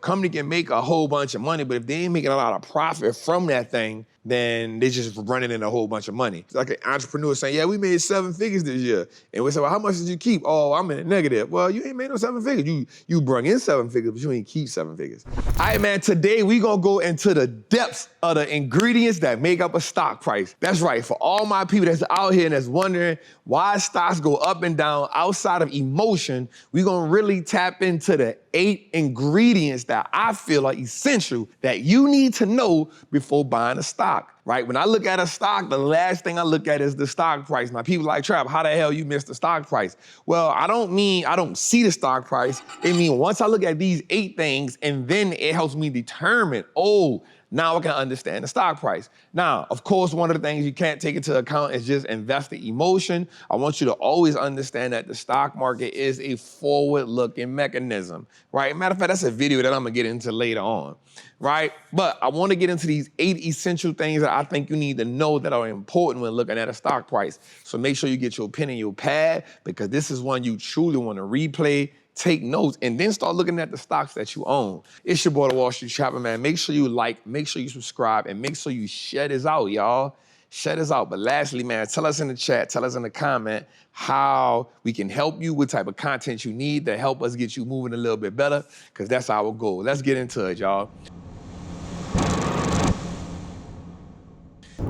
company can make a whole bunch of money, but if they ain't making a lot of profit from that thing, then they just running in a whole bunch of money. It's like an entrepreneur saying, yeah, we made 7 figures this year. And we say, well, how much did you keep? Oh, I'm in the negative. Well, you ain't made no 7 figures. You brung in 7 figures, but you ain't keep 7 figures. All right, man, today we gonna go into the depths of the ingredients that make up a stock price. That's right, for all my people that's out here and that's wondering why stocks go up and down outside of emotion, we gonna really tap into the 8 ingredients that I feel are essential that you need to know before buying a stock, right? When I look at a stock, the last thing I look at is the stock price. Now, people like, Trap, how the hell you missed the stock price? Well, I don't mean I don't see the stock price. It means once I look at these 8 things, and then it helps me determine, oh, now I can understand the stock price. Now, of course, one of the things you can't take into account is just investor emotion. I want you to always understand that the stock market is a forward-looking mechanism, right? Matter of fact, that's a video that I'm gonna get into later on, right? But I wanna get into these 8 essential things that I think you need to know that are important when looking at a stock price. So make sure you get your pen and your pad, because this is one you truly wanna replay, take notes, and then start looking at the stocks that you own. It's your boy, the Wall Street Trapper, man. Make sure you like, make sure you subscribe, and make sure you share this out, y'all. Share this out. But lastly, man, tell us in the chat, tell us in the comment how we can help you, what type of content you need to help us get you moving a little bit better, because that's our goal. Let's get into it, y'all.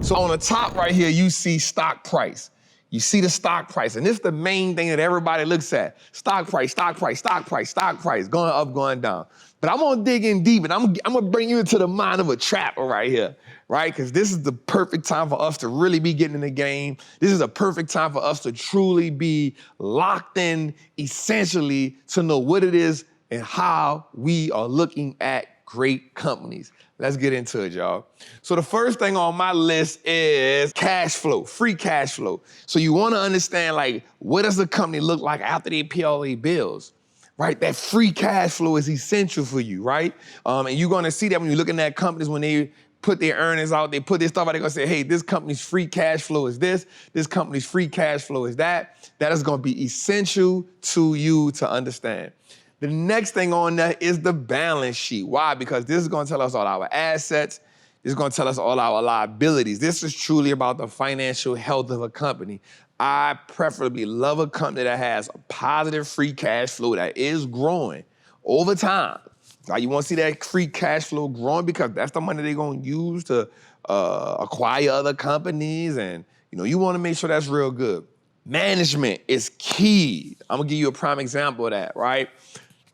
So on the top right here, you see stock price. You see the stock price, and this is the main thing that everybody looks at. Stock price, stock price, stock price, stock price, going up, going down. But I'm gonna dig in deep, and I'm gonna bring you into the mind of a trapper right here, right? Because this is the perfect time for us to really be getting in the game. This is a perfect time for us to truly be locked in, essentially, to know what it is and how we are looking at great companies. Let's get into it, y'all. So the first thing on my list is cash flow, free cash flow. So you wanna understand, like, what does the company look like after they pay all their bills, right? That free cash flow is essential for you, right? And you're gonna see that when you're looking at companies, when they put their earnings out, they put their stuff out, they're gonna say, hey, this company's free cash flow is this company's free cash flow is that. That is gonna be essential to you to understand. The next thing on that is the balance sheet. Why? Because this is gonna tell us all our assets. This is gonna tell us all our liabilities. This is truly about the financial health of a company. I preferably love a company that has a positive free cash flow that is growing over time. Now, you wanna see that free cash flow growing because that's the money they're gonna use to acquire other companies, and you wanna make sure that's real good. Management is key. I'm gonna give you a prime example of that, right?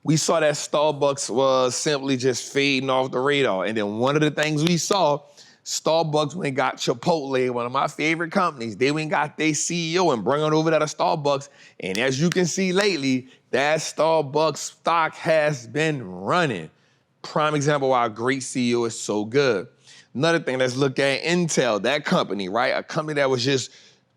We saw that Starbucks was simply just fading off the radar. And then one of the things we saw, Starbucks went and got Chipotle, one of my favorite companies. They went and got their CEO and bring it over to the Starbucks. And as you can see lately, that Starbucks stock has been running. Prime example why a great CEO is so good. Another thing, let's look at Intel, that company, right? A company that was just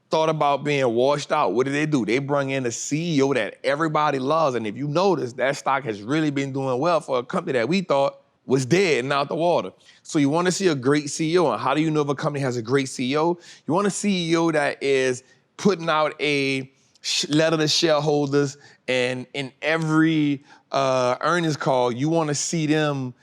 thought about being washed out. What did they do? They brought in a CEO that everybody loves. And if you notice, that stock has really been doing well for a company that we thought was dead and out the water. So you want to see a great CEO. And how do you know if a company has a great CEO? You want a CEO that is putting out a letter to shareholders, and in every earnings call, you want to see them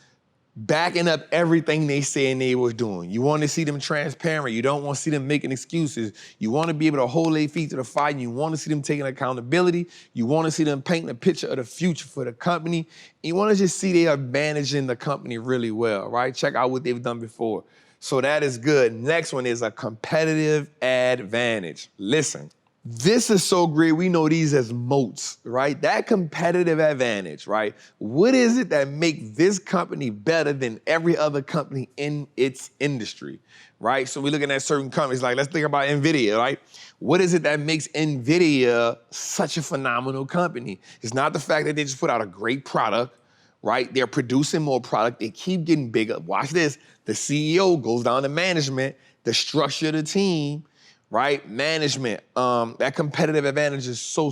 backing up everything they saying they was doing. You want to see them transparent. You don't want to see them making excuses. You want to be able to hold their feet to the fire. And you want to see them taking accountability. You want to see them painting a picture of the future for the company. And you want to just see they are managing the company really well, right? Check out what they've done before. So that is good. Next one is a competitive advantage. Listen. This is so great. We know these as moats, right? That competitive advantage, right? What is it that makes this company better than every other company in its industry, right? So we're looking at certain companies, like let's think about NVIDIA, right? What is it that makes NVIDIA such a phenomenal company? It's not the fact that they just put out a great product, right? They're producing more product. They keep getting bigger. Watch this. The CEO goes down to management, the structure of the team, right? Management, that competitive advantage is so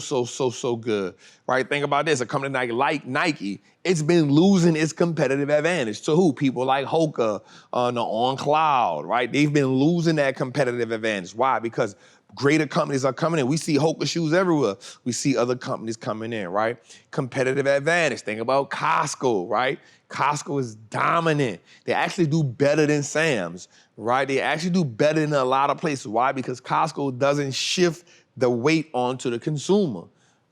good, right? Think about this, a company like Nike, it's been losing its competitive advantage to who? People like Hoka on cloud, right? They've been losing that competitive advantage. Why? Because Greater companies are coming in. We see Hoka shoes everywhere. We see other companies coming in, right? Competitive advantage. Think about Costco, right? Costco is dominant. They actually do better than Sam's, right? They actually do better than a lot of places. Why? Because Costco doesn't shift the weight onto the consumer,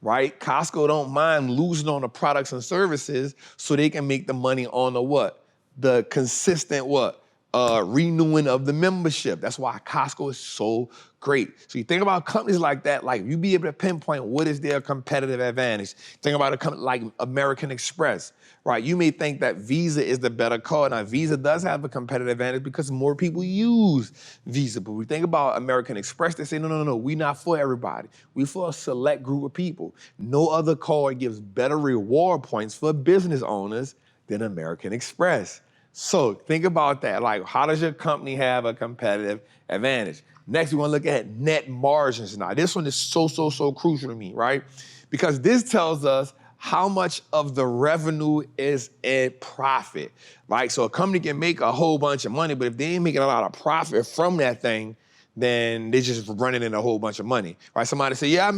right? Costco don't mind losing on the products and services so they can make the money on the what? The consistent what? Renewing of the membership. That's why Costco is so great. So you think about companies like that, like you be able to pinpoint what is their competitive advantage. Think about a company like American Express, right? You may think that Visa is the better card. Now, Visa does have a competitive advantage because more people use Visa. But we think about American Express, they say, no, we're not for everybody. We're for a select group of people. No other card gives better reward points for business owners than American Express. So think about that. Like, how does your company have a competitive advantage? Next, we want to look at net margins. Now, this one is so crucial to me, right? Because this tells us how much of the revenue is a profit, right? So a company can make a whole bunch of money, but if they ain't making a lot of profit from that thing, then they just running in a whole bunch of money, right? Somebody say, yeah,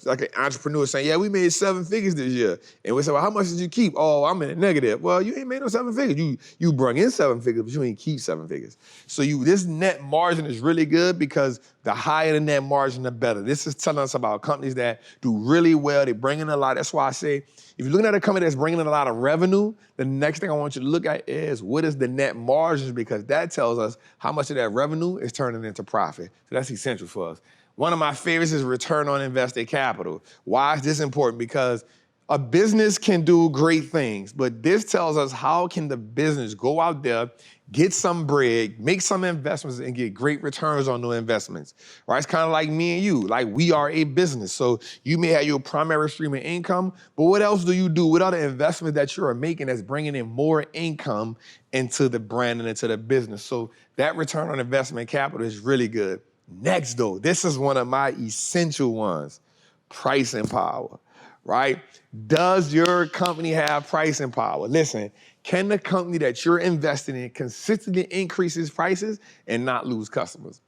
like an entrepreneur saying, yeah, we made 7 figures this year. And we say, well, how much did you keep? Oh, I'm in a negative. Well, you ain't made no 7 figures. You bring in 7 figures, but you ain't keep 7 figures. So this net margin is really good because the higher the net margin, the better. This is telling us about companies that do really well. They bring in a lot. That's why I say, if you're looking at a company that's bringing in a lot of revenue, the next thing I want you to look at is what is the net margins, because that tells us how much of that revenue is turning into profit. So that's essential for us. One of my favorites is return on invested capital. Why is this important? Because a business can do great things, but this tells us how can the business go out there, get some bread, make some investments, and get great returns on those investments, right? It's kind of like me and you. Like, we are a business. So you may have your primary stream of income, but what else do you do? What are the investments that you are making that's bringing in more income into the brand and into the business? So that return on investment capital is really good. Next, though, this is one of my essential ones, pricing power, right? Does your company have pricing power? Listen, can the company that you're investing in consistently increase its prices and not lose customers?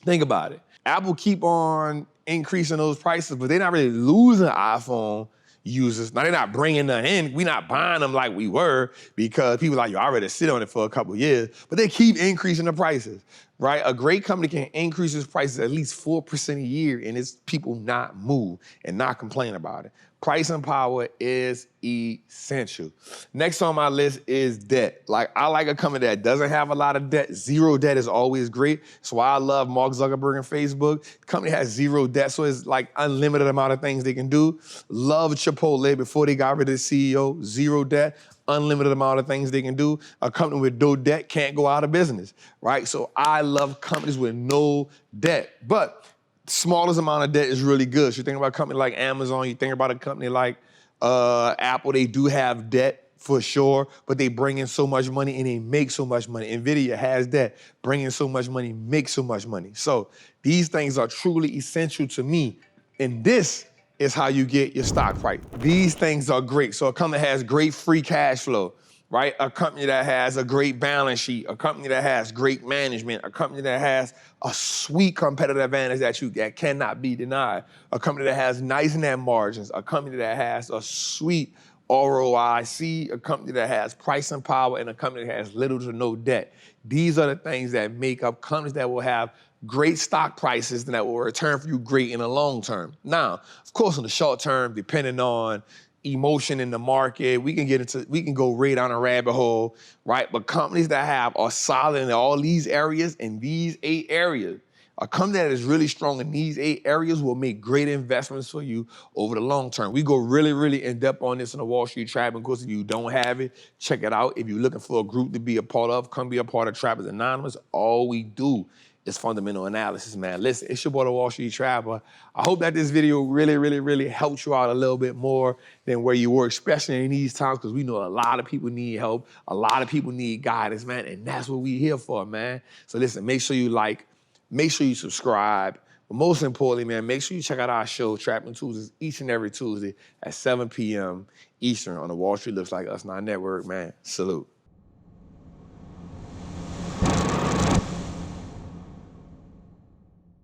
Think about it. Apple keep on increasing those prices, but they're not really losing iPhone users. Now, they're not bringing them in. We're not buying them like we were because people like, you already sit on it for a couple of years, but they keep increasing the prices, right? A great company can increase its prices at least 4% a year and its people not move and not complain about it. Pricing power is essential. Next on my list is debt. Like, I like a company that doesn't have a lot of debt. Zero debt is always great. That's why I love Mark Zuckerberg and Facebook. The company has zero debt, so it's like unlimited amount of things they can do. Love Chipotle before they got rid of the CEO. Zero debt, unlimited amount of things they can do. A company with no debt can't go out of business, right? So I love companies with no debt. But smallest amount of debt is really good. So you think about a company like Amazon, you think about a company like Apple, they do have debt for sure, but they bring in so much money and they make so much money. NVIDIA has debt, bring in so much money, make so much money. So these things are truly essential to me. And this is how you get your stock price. These things are great. So a company that has great free cash flow, right? A company that has a great balance sheet, a company that has great management, a company that has a sweet competitive advantage that cannot be denied, a company that has nice net margins, a company that has a sweet ROIC, a company that has pricing power, and a company that has little to no debt. These are the things that make up companies that will have great stock prices and that will return for you great in the long term. Now, of course, in the short term, depending on emotion in the market, we can go right down a rabbit hole, right? But companies that are solid in all these areas, in these 8 areas, a company that is really strong in these 8 areas will make great investments for you over the long term. We go really in depth on this in the Wall Street Tribe. Of course, if you don't have it, check it out. If you're looking for a group to be a part of, come be a part of Trappers Anonymous. All we do is fundamental analysis, man. Listen, it's your boy, the Wall Street Trapper. I hope that this video really helped you out a little bit more than where you were, especially in these times, because we know a lot of people need help. A lot of people need guidance, man, and that's what we're here for, man. So listen, make sure you like, make sure you subscribe, but most importantly, man, make sure you check out our show, Trapping Tuesdays, each and every Tuesday at 7 p.m. Eastern on the Wall Street Looks Like Us Now Network, man. Salute.